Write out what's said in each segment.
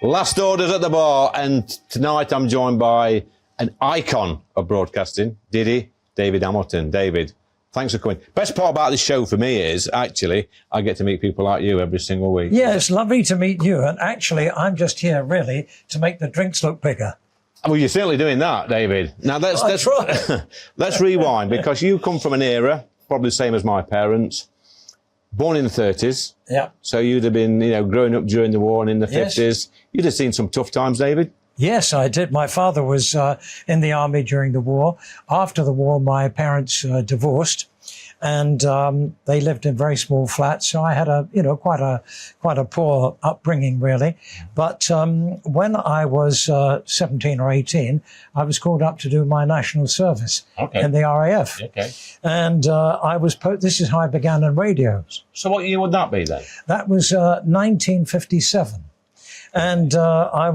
Last orders at the bar, and tonight I'm joined by an icon of broadcasting, Diddy David Hamilton. David, thanks for coming. Best part about this show for me is, actually, I get to meet people like you every single week. Yeah, it's lovely to meet you, and actually, I'm just here, really, to make the drinks look bigger. Well, you're certainly doing that, David. Now, let's rewind, because you come from an era, probably the same as my parents, born in the 30s. Yeah. So you'd have been, growing up during the war and in the 50s. You'd have seen some tough times, David. Yes, I did. My father was in the army during the war. After the war, my parents divorced, and they lived in very small flats. So I had quite a poor upbringing, really. But when I was 17 or 18, I was called up to do my national service in the RAF. Okay. And I was. This is how I began in radio. So what year would that be then? That was 1957, and I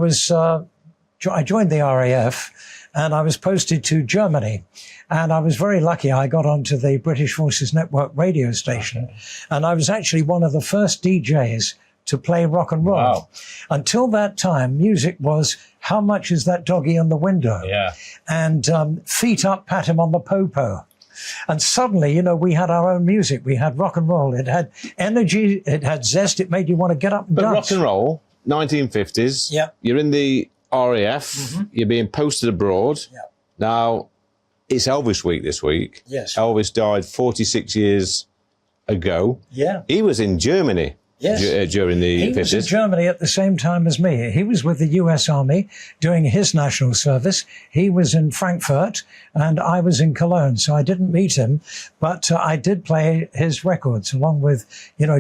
joined the RAF, and I was posted to Germany. And I was very lucky. I got onto the British Forces Network radio station, and I was actually one of the first DJs to play rock and roll. Wow. Until that time, music was "How Much Is That Doggy on the Window?" Yeah. And "Feet Up, Pat Him on the Popo." And suddenly, we had our own music. We had rock and roll. It had energy. It had zest. It made you want to get up and dance. But rock and roll, 1950s. Yeah. You're in the RAF. Mm-hmm. You're being posted abroad. Yeah. Now, it's Elvis week this week. Yes. Elvis died 46 years ago. Yeah. He was in Germany. Yes. During the 50s. He was in Germany at the same time as me. He was with the US Army doing his national service. He was in Frankfurt and I was in Cologne. So I didn't meet him, but I did play his records along with,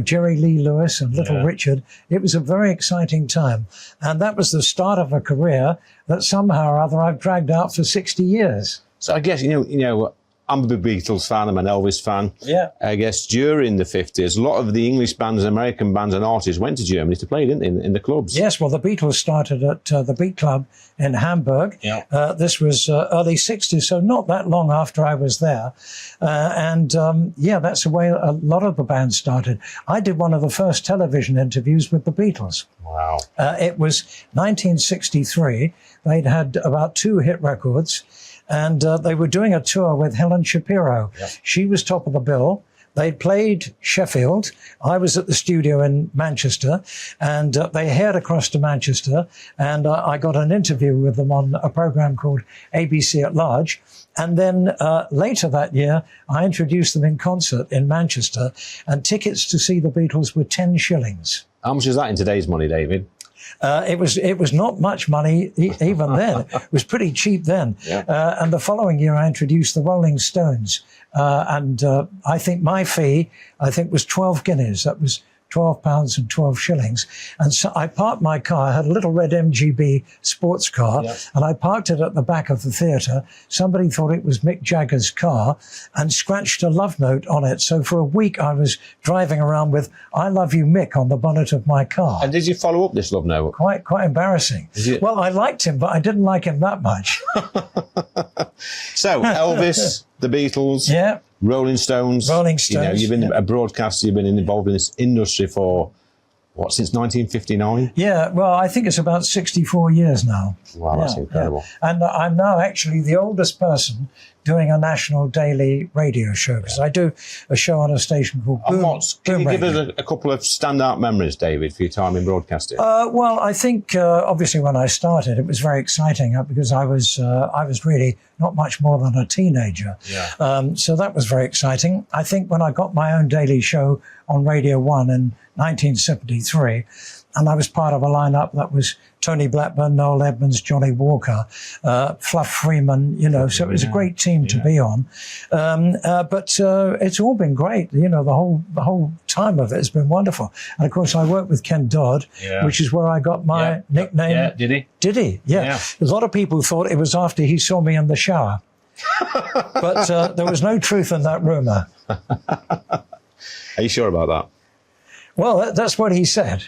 Jerry Lee Lewis and Little Richard. It was a very exciting time. And that was the start of a career that somehow or other I've dragged out for 60 years. So I guess, I'm a big Beatles fan, I'm an Elvis fan. Yeah. I guess during the 50s, a lot of the English bands, American bands and artists went to Germany to play, didn't they, in the clubs? Yes, well, the Beatles started at the Beat Club in Hamburg. Yeah. This was early 60s, so not that long after I was there. That's the way a lot of the bands started. I did one of the first television interviews with the Beatles. Wow. It was 1963. They'd had about 2 hit records. And they were doing a tour with Helen Shapiro. Yep. She was top of the bill. They played Sheffield. I was at the studio in Manchester, and they headed across to Manchester, and I got an interview with them on a program called ABC at Large. And then later that year, I introduced them in concert in Manchester, and tickets to see the Beatles were 10 shillings. How much is that in today's money, David? It was not much money even then. It was pretty cheap then. Yeah. And the following year, I introduced the Rolling Stones. I think my fee, was 12 guineas. That was £12 and 12 shillings. And so I parked my car. I had a little red MGB sports car, and I parked it at the back of the theatre. Somebody thought it was Mick Jagger's car and scratched a love note on it. So for a week, I was driving around with "I love you, Mick" on the bonnet of my car. And did you follow up this love note? Quite embarrassing. Well, I liked him, but I didn't like him that much. So, Elvis, the Beatles. Yeah. Rolling Stones. Rolling Stones. You've been a broadcaster, you've been involved in this industry for, since 1959? Yeah, well, I think it's about 64 years now. Wow, that's incredible. Yeah. And I'm now actually the oldest person doing a national daily radio show, because I do a show on a station called Boom. Can you give us a couple of standout memories, David, for your time in broadcasting? Well, I think obviously when I started, it was very exciting because I was really not much more than a teenager. Yeah. So that was very exciting. I think when I got my own daily show on Radio 1 in 1973, and I was part of a lineup that was Tony Blackburn, Noel Edmonds, Johnny Walker, Fluff Freeman, so it was a great team to be on. But it's all been great. The whole time of it has been wonderful. And of course, I worked with Ken Dodd, which is where I got my nickname. Yeah, Diddy. Diddy, yeah. A lot of people thought it was after he saw me in the shower. But there was no truth in that rumor. Are you sure about that? Well, that's what he said.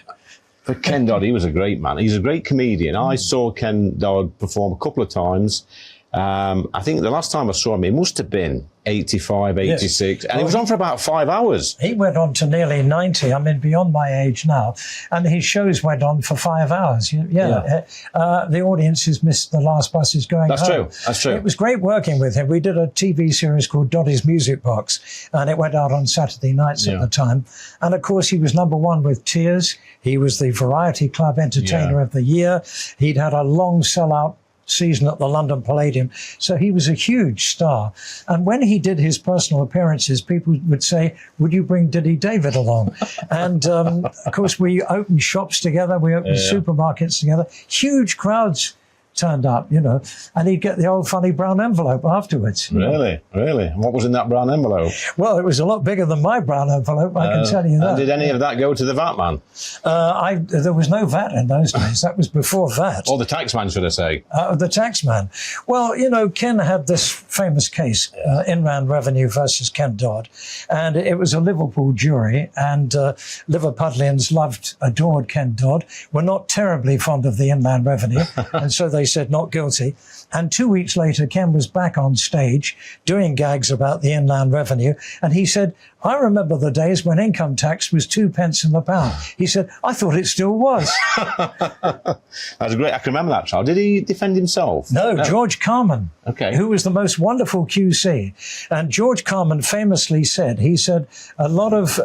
But Ken Dodd, he was a great man. He's a great comedian. I saw Ken Dodd perform a couple of times. I think the last time I saw him, it must have been 85, 86, and he was on for about 5 hours. He went on to nearly 90. I mean, beyond my age now. And his shows went on for 5 hours. The audiences missed the last buses going home. True. That's true. It was great working with him. We did a TV series called Doddy's Music Box, and it went out on Saturday nights at the time. And, of course, he was #1 with Tears. He was the Variety Club Entertainer of the Year. He'd had a long sellout season at the London Palladium. So he was a huge star. And when he did his personal appearances, people would say, would you bring Diddy David along? And, of course, we opened shops together. We opened supermarkets together. Huge crowds turned up, you know, and he'd get the old funny brown envelope afterwards. Really? Really? What was in that brown envelope? Well, it was a lot bigger than my brown envelope, I can tell you that. And did any of that go to the VAT man? There was no VAT in those days. That was before VAT. Or the tax man, should I say? The tax man. Well, you know, Ken had this famous case, Inland Revenue versus Ken Dodd, and it was a Liverpool jury, and Liverpudlians adored Ken Dodd, were not terribly fond of the Inland Revenue, and so they said not guilty. And 2 weeks later, Ken was back on stage doing gags about the Inland Revenue. And he said, I remember the days when income tax was 2 pence in the pound. He said, I thought it still was. That's great. I can remember that trial. Did he defend himself? No, George Carman, who was the most wonderful QC. And George Carman famously said, he said, a lot of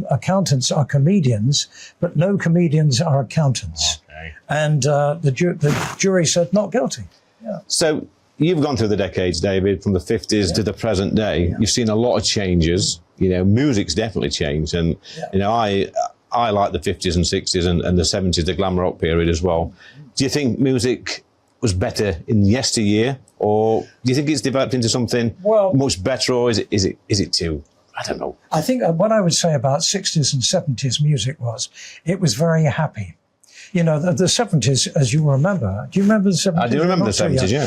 accountants are comedians, but no comedians are accountants. And the jury said not guilty. Yeah. So you've gone through the decades, David, from the 50s to the present day. Yeah. You've seen a lot of changes. You know, music's definitely changed. And, you know, I like the 50s and 60s and the 70s, the glam rock period as well. Do you think music was better in yesteryear? Or do you think it's developed into something much better? Or is it too... I don't know. I think what I would say about 60s and 70s music was, it was very happy. You know, the 70s, as you remember, do you remember the 70s? I do remember the 70s, yeah.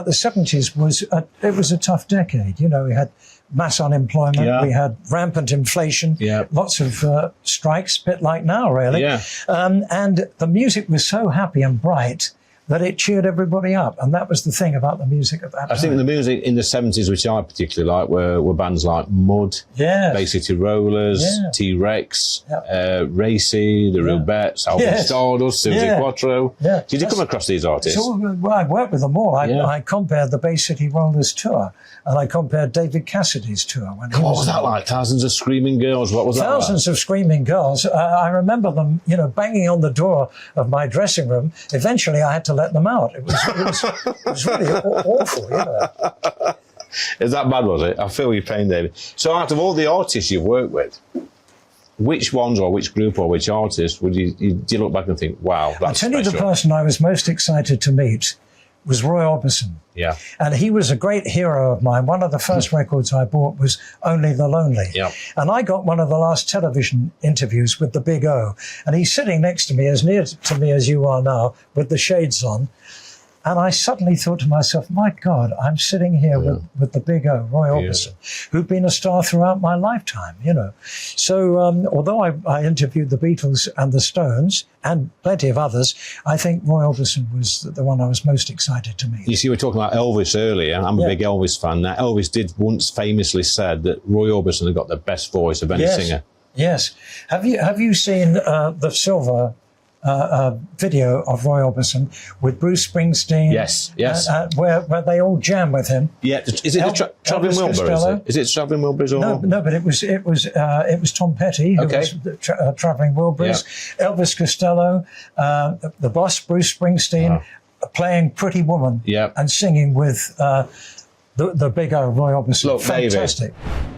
The 70s was a tough decade. You know, we had mass unemployment, we had rampant inflation, lots of strikes, a bit like now, really. Yeah. And the music was so happy and bright that it cheered everybody up. And that was the thing about the music at that time. I think the music in the 70s, which I particularly like, were bands like Mud, Bay City Rollers, T-Rex, Racy, The Rubettes, Alvin Stardust, Susie Quattro. Yeah. Did you come across these artists? So, well, I worked with them all. I compared the Bay City Rollers tour, and I compared David Cassidy's tour. What was that like? Thousands of screaming girls? What was that like? Thousands of screaming girls. I remember them, you know, banging on the door of my dressing room. Eventually, I had to let them out. It was really awful, you know. Is that bad, was it? I feel your pain, David. So out of all the artists you've worked with, which ones or which group or which artist do you look back and think, wow, that's I'll tell you the person I was most excited to meet was Roy Orbison. Yeah. And he was a great hero of mine. One of the first records I bought was Only the Lonely. Yeah. And I got one of the last television interviews with the Big O. And he's sitting next to me, as near to me as you are now, with the shades on. And I suddenly thought to myself, my God, I'm sitting here with the Big O, Roy Orbison, who'd been a star throughout my lifetime, you know. So although I interviewed the Beatles and the Stones and plenty of others, I think Roy Orbison was the one I was most excited to meet. You see, we were talking about Elvis earlier. I'm a big Elvis fan. Now, Elvis did once famously said that Roy Orbison had got the best voice of any singer. Yes. Have you seen the Silver video of Roy Orbison with Bruce Springsteen? Yes. Where they all jam with him. Yeah, is it the Travelling Wilburys? Is it Travelling Wilburys? No, but it was Tom Petty who was Travelling Wilburys. Yeah. Elvis Costello, the boss Bruce Springsteen, playing Pretty Woman and singing with the Big O, Roy Orbison. Look, fantastic. David,